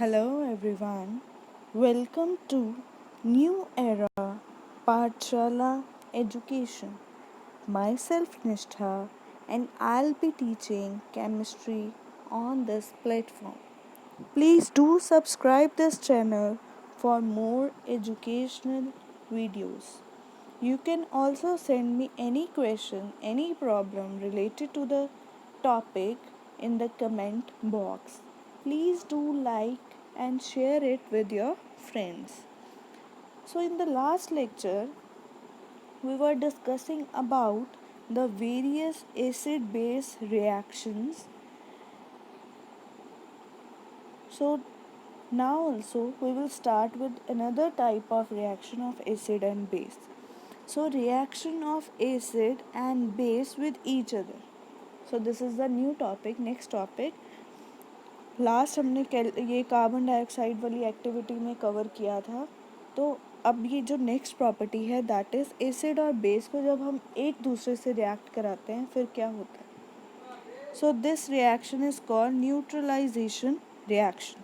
Hello everyone. Welcome to New Era Pathshala Education. Myself Nishtha and I'll be teaching chemistry on this platform. Please do subscribe this channel for more educational videos. You can also send me any question, any problem related to the topic in the comment box. Please do like and share it with your friends. So in the last lecture, we were discussing about the various acid base reactions. So now also we will start with another type of reaction of acid and base. So reaction of acid and base with each other. So this is the new topic. Next topic. Last हमने ये carbon dioxide वाली activity में cover किया था. तो अब ये जो नेक्स्ट प्रॉपर्टी है दैट इज़ एसिड और बेस को जब हम एक दूसरे से रिएक्ट कराते हैं फिर क्या होता है. So this reaction is called neutralisation reaction.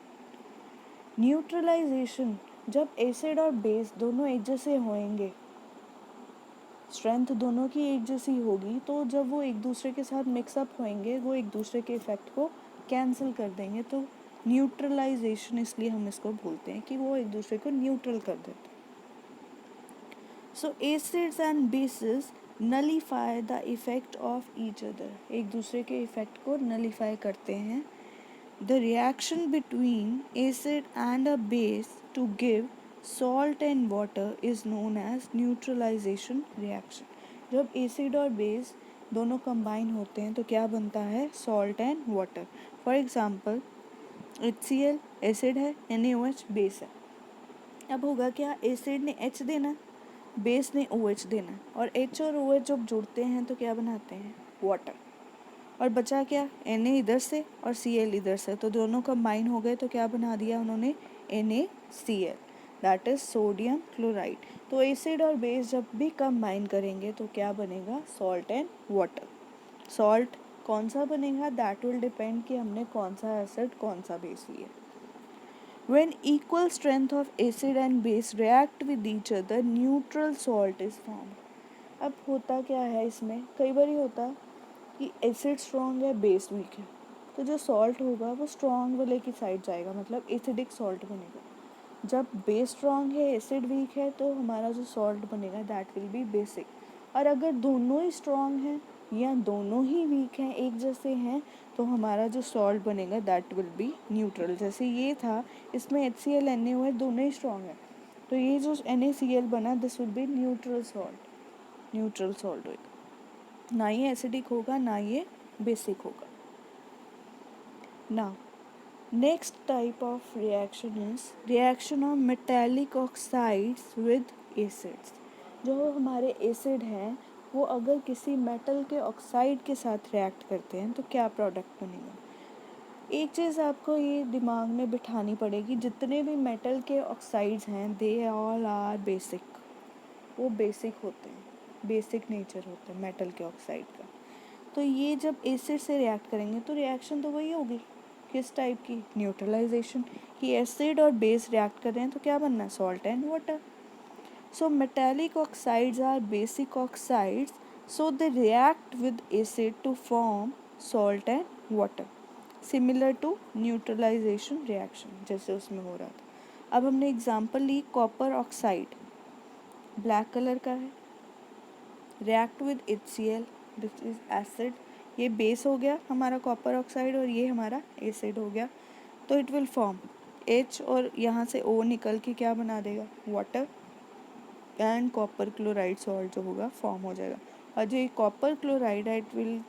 Neutralisation जब एसिड और बेस दोनों एक जैसे होंगे, स्ट्रेंथ दोनों की एक जैसी होगी, तो जब वो एक दूसरे के साथ मिक्सअप होंगे वो एक दूसरे के इफ़ेक्ट को कैंसिल कर देंगे. तो न्यूट्रलाइजेशन इसलिए हम इसको बोलते हैं कि वो एक दूसरे को न्यूट्रल कर देते हैं. So acids and bases nullify the effect of each other. एक दूसरे के इफ़ेक्ट को नलीफाई करते हैं. The reaction between acid and a base to give salt and water is known as neutralization reaction. जब एसिड और बेस दोनों combine होते हैं तो क्या बनता है? Salt and water. For example HCl acid है, NaOH बेस है. अब होगा क्या? एसिड ने H देना, बेस ने OH देना, और H और OH जब जुड़ते हैं तो क्या बनाते हैं? वाटर. और बचा क्या? Na इधर से और Cl इधर से, तो दोनों कंबाइन हो गए तो क्या बना दिया उन्होंने? NaCl, that is sodium chloride. तो एसिड और बेस जब भी कंबाइन करेंगे तो क्या बनेगा? Salt and water. सॉल्ट कौन सा बनेगा? दैट विल डिपेंड कि हमने कौन सा एसिड कौन सा बेस लिया. When equal strength of acid and base react with each other, neutral salt is formed. अब होता क्या है इसमें? कई बार होता कि एसिड स्ट्रॉन्ग है, बेस वीक है, तो जो सॉल्ट होगा वो स्ट्रॉन्ग वाले की साइड जाएगा, मतलब एसिडिक सॉल्ट बनेगा. जब बेस स्ट्रॉन्ग है, एसिड वीक है, तो हमारा जो सॉल्ट बनेगा दैट विल बी बेसिक. और अगर दोनों ही स्ट्रॉन्ग हैं या दोनों ही वीक हैं, एक जैसे हैं, तो हमारा जो सॉल्ट बनेगा दैट विल बी न्यूट्रल. जैसे ये था, इसमें HCl NaOH दोनों ही स्ट्रॉन्ग है, तो ये जो NaCl बना this will be neutral salt. Neutral salt होगा, ना ये एसिडिक होगा ना ये बेसिक होगा. Now next type of reaction is reaction of metallic oxides with acids. जो हमारे एसिड हैं वो अगर किसी मेटल के ऑक्साइड के साथ रिएक्ट करते हैं तो क्या प्रोडक्ट बनेगा? एक चीज़ आपको ये दिमाग में बिठानी पड़ेगी, जितने भी मेटल के ऑक्साइड्स हैं दे ऑल आर बेसिक. वो बेसिक होते हैं, बेसिक नेचर होता है मेटल के ऑक्साइड का. तो ये जब एसिड से रिएक्ट करेंगे तो रिएक्शन तो वही होगी. किस टाइप की? न्यूट्रलाइजेशन. कि एसिड और बेस रिएक्ट कर रहे हैं तो क्या बनना है? Salt and water. So metallic oxides are basic oxides, so they react with acid to form salt and water, similar to neutralisation reaction जैसे उसमें हो रहा था. अब हमने एग्जांपल ली कॉपर ऑक्साइड, ब्लैक कलर का है, react with HCl, this is acid. ये बेस हो गया हमारा कॉपर ऑक्साइड और ये हमारा एसिड हो गया. तो इट विल फॉर्म H और यहाँ से O निकल के क्या बना देगा? Water and copper chloride salt जो होगा फॉर्म हो जाएगा. और जो ये कॉपर क्लोराइड है it will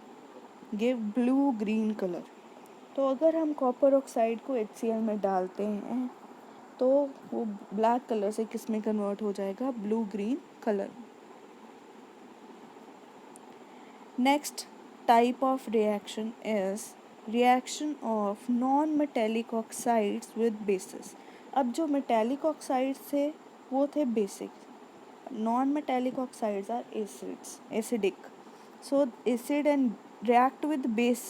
give blue green colour. तो अगर हम कॉपर ऑक्साइड को HCl में डालते हैं तो वो ब्लैक कलर से किस में कन्वर्ट हो जाएगा? Blue green colour. Next type of reaction is reaction of non-metallic oxides with bases. अब जो metallic oxides थे वो थे basic. Non-metallic oxides are acidic. So acid and react with base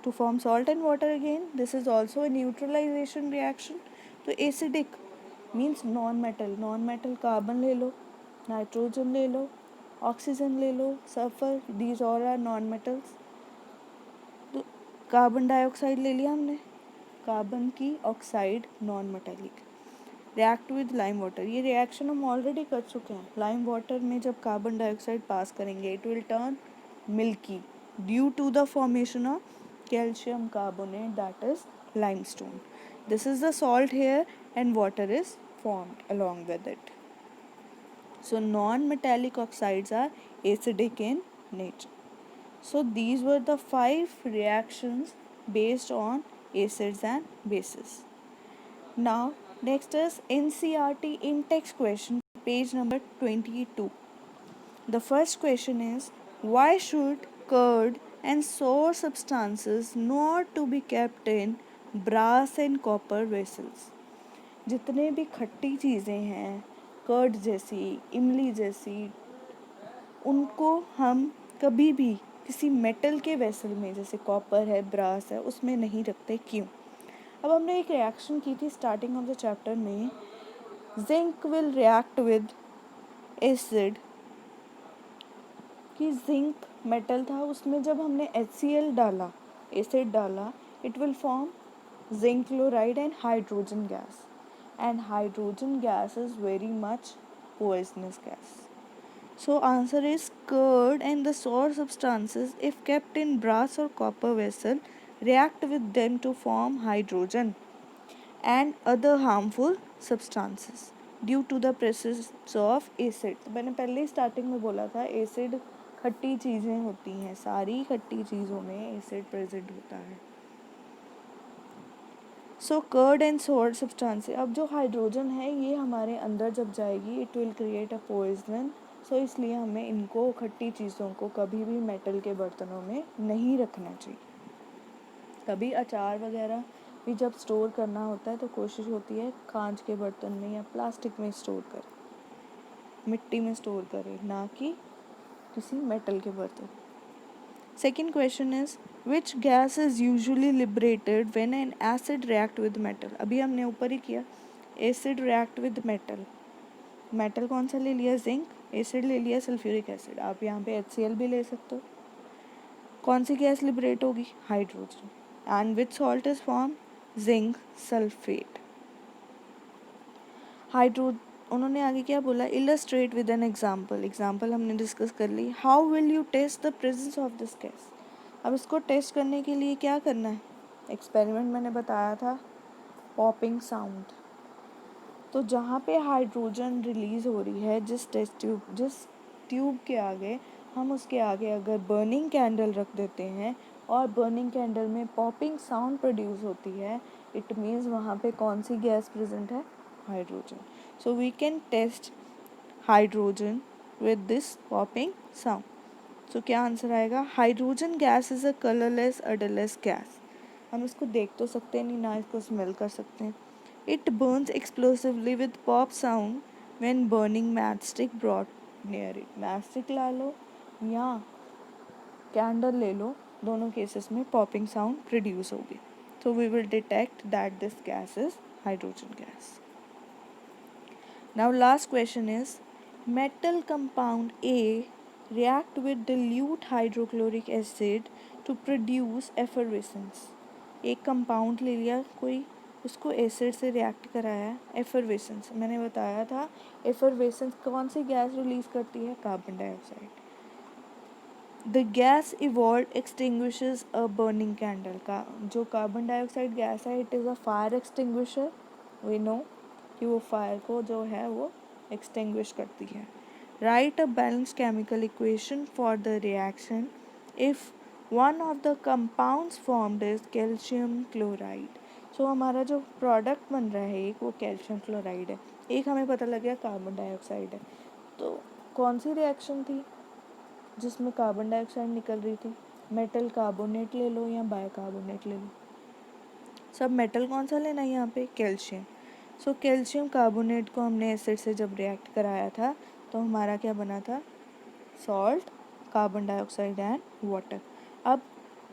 to form salt and water again. This is also a neutralization reaction. तो acidic means non-metal. Non-metal carbon ले लो, nitrogen ले लो, oxygen ले लो, sulfur, these all are non-metals. तो carbon dioxide ले लिया हमने, carbon की oxide non metallic, react with lime water. ये रिएक्शन हम ऑलरेडी कर चुके हैं. लाइम वाटर में जब कार्बन डाइऑक्साइड पास करेंगे it will turn milky due to the formation of calcium carbonate that is limestone. This is the salt here and water is formed along with it. So non-metallic oxides are acidic in nature. So these were the 5 reactions based on acids and bases. Now next is NCERT in-text question, page number 22. The first question is, why should curd and sour substances not to be kept in brass and copper vessels? जितने भी खट्टी चीज़ें हैं, curd जैसी, इमली जैसी, उनको हम कभी भी किसी मेटल के वेसल में, जैसे कॉपर है, ब्रास है, उसमें नहीं रखते. क्यों? अब हमने एक रिएक्शन की थी स्टार्टिंग ऑफ द चैप्टर में, zinc will react with acid, कि जिंक मेटल था, उसमें जब हमने HCl डाला, एसिड डाला, it will form zinc chloride and hydrogen gas, and hydrogen gas is very much poisonous gas. So answer is curd and the sour substances, if kept in brass or copper vessel, react with them to form hydrogen and other harmful substances due to the presence of acid. तो मैंने पहले ही starting में बोला था acid खट्टी चीज़ें होती हैं, सारी खट्टी चीज़ों में एसिड प्रेजेंट होता है. So curd and sour substance, अब जो हाइड्रोजन है ये हमारे अंदर जब जाएगी it will create a poison. So इसलिए हमें इनको, खट्टी चीज़ों को, कभी भी मेटल के बर्तनों में नहीं रखना चाहिए. कभी अचार वगैरह भी जब स्टोर करना होता है तो कोशिश होती है कांच के बर्तन में या प्लास्टिक में स्टोर करें, मिट्टी में स्टोर करें, ना कि किसी मेटल के बर्तन. Second question is, which gas is usually liberated when an acid react with metal? अभी हमने ऊपर ही किया, acid react with metal. Metal कौन सा ले लिया? जिंक. एसिड ले लिया सल्फ्यूरिक एसिड. आप यहाँ पे HCl भी ले सकते हो. कौन सी गैस लिबरेट होगी? Hydrogen. And which salt is form? Zinc sulphate. उन्होंने आगे क्या बोला? Illustrate with an example. Example हमने डिस्कस कर ली. How will you test the presence of this gas? अब इसको टेस्ट करने के लिए क्या करना है? एक्सपेरिमेंट मैंने बताया था, पॉपिंग साउंड. तो जहाँ पे हाइड्रोजन रिलीज़ हो रही है, जिस ट्यूब के आगे, हम उसके आगे अगर बर्निंग कैंडल रख देते हैं और बर्निंग कैंडल में पॉपिंग साउंड प्रोड्यूस होती है, इट मीन्स वहाँ पे कौन सी गैस प्रेजेंट है? Hydrogen. So we can test hydrogen with this popping sound. तो क्या आंसर आएगा? Hydrogen gas is a colourless odourless gas. हम इसको देख तो सकते हैं नहीं, ना इसको स्मेल कर सकते हैं. It burns explosively with pop sound when burning matchstick brought near it. Matchstick ला लो या कैंडल ले लो, दोनों केसेस में पॉपिंग साउंड प्रोड्यूस होगी. तो we will detect that this gas is hydrogen gas. Now last question is, metal compound A react with dilute hydrochloric acid to produce effervescence. एक compound ले लिया कोई, उसको एसिड से रिएक्ट कराया, एफरवेसेंस. मैंने बताया था एफरवेसेंस कौन सी गैस रिलीज करती है? Carbon dioxide. The gas evolve extinguishes a burning candle. का जो कार्बन डाइऑक्साइड गैस है it is a fire extinguisher. We know कि वो फायर को जो है वो एक्सटिंग्विश करती है. Write a balanced chemical equation for the reaction if one of the compounds formed is calcium chloride. So हमारा जो प्रोडक्ट बन रहा है एक, वो कैल्शियम क्लोराइड है, एक हमें पता लग गया कार्बन डाइऑक्साइड है. तो कौन सी रिएक्शन थी जिसमें कार्बन डाइऑक्साइड निकल रही थी? मेटल कार्बोनेट ले लो या बाइकार्बोनेट ले लो. सब मेटल कौन सा लेना है यहाँ पे? कैल्शियम. सो कैल्शियम कार्बोनेट को हमने एसिड से जब रिएक्ट कराया था तो हमारा क्या बना था? Salt, carbon dioxide and water. अब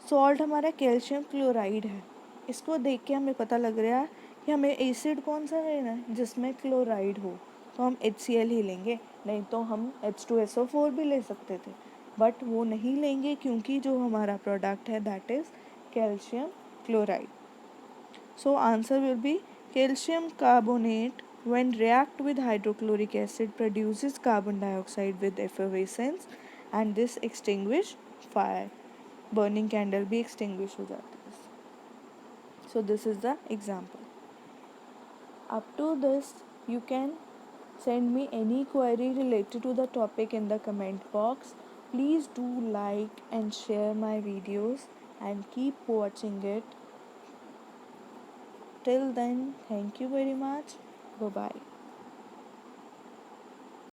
सॉल्ट हमारा कैल्शियम क्लोराइड है। इसको देख के हमें पता लग रहा है कि हमें एसिड कौन सा लेना है जिसमें क्लोराइड हो, तो हम HCl ही लेंगे, नहीं तो हम H2SO4 भी ले सकते थे, बट वो नहीं लेंगे क्योंकि जो हमारा प्रोडक्ट है that is calcium chloride. So answer will be calcium carbonate when react with hydrochloric acid produces carbon dioxide with effervescence and this extinguish fire. Burning candle भी extinguish हो जाती है. So this is the example. Up to this you can send me any query related to the topic in the comment box. Please do like and share my videos and keep watching it. Till then, thank you very much. Bye bye.